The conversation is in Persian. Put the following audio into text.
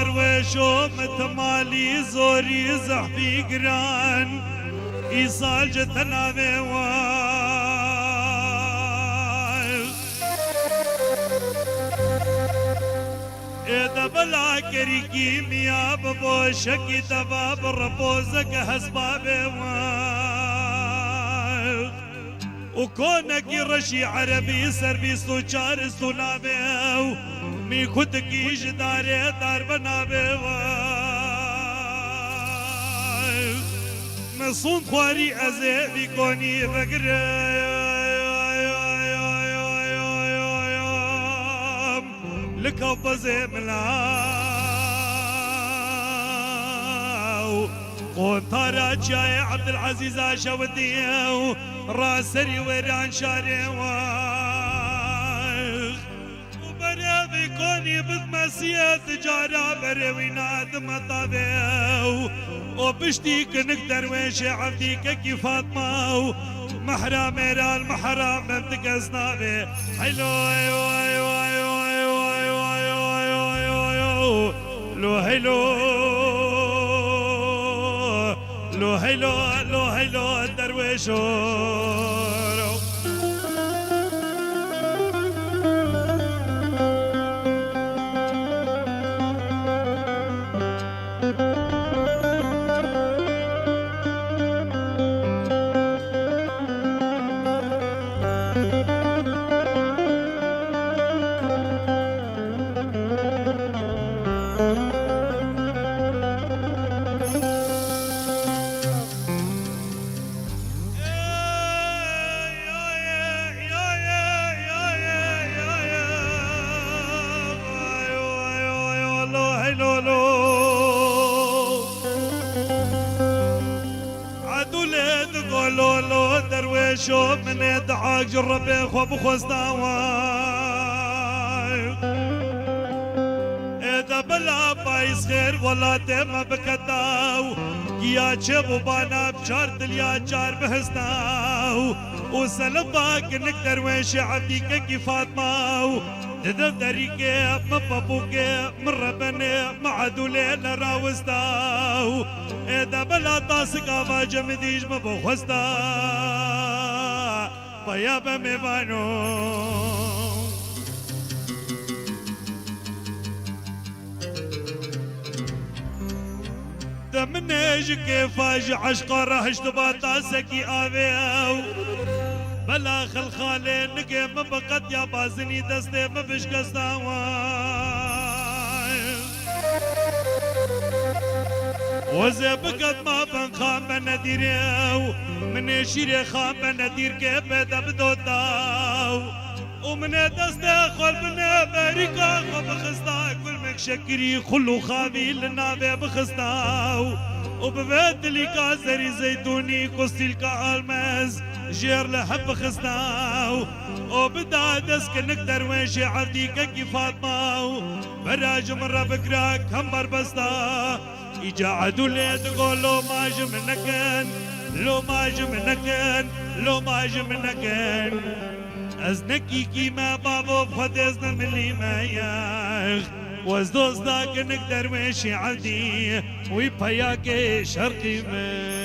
درويشو متمالي زوري زحفي قران إيصال جتنا بيوال إذا بلا كريكي ميا ببوشكي دباب ربوزك هسبا بيوال وكونك رشي عربي سربي سوچار سنابيو می خود کی جداره دار بنابه وای مسون خواری ازه بیگونی بگره لکو بزه ملاو قوتارا جای عبدالعزیز شودیو راسری ویران شاره بيكوني بالمسيا تجارة بروينات مطابيو وبشتيك نقدر ويش عبديك كي فاطمة محرام رال محرام بنتك أصنابي حلو ايو ايو ايو ايو ايو ايو ايو ايو لو حلو لو حلو لو حلو الدرويشو درويشو من يدعاك جربي خواب خوستاواي اذا بلا بايس خير ولا تيما بكتاو كيا چبو بانا بشار دليا جار بهستاو وسلم باك انك درويش عبديك كي فاطماو تدف دريكي مبابوكي من ربني معدولي لراوستاو اذا بلا طاسك افا جمديج مبوخستا بيابا ميبانو دمنيج كيفاج عشق رهشت باطاسكي آويو بلا خلخالي نقي مبقت يا بازني دستي مبشكستاوان وزي بقت ما بن خام بنديريو من شيري خام بندير كيف بدوداو ومن دستي خل بنا باريكا بخستا كل مكشكري خلو خامي لنا بخستاو وببيت لي كازري زيتوني كوستيل كالمز جير لحب خستاو وبدا دسك نقدر ويشي عبديك كي فاطمة براج مرة بكراك هم بربستا إجا عدو لي تقول لو ما جمنكن لو ما جمنكن لو ما جمنكن أزنكي كيما بابو بخد أزن ملي ما ياخ وزدوز داك نقدر ويشي عبدي ويبهياك شرقي من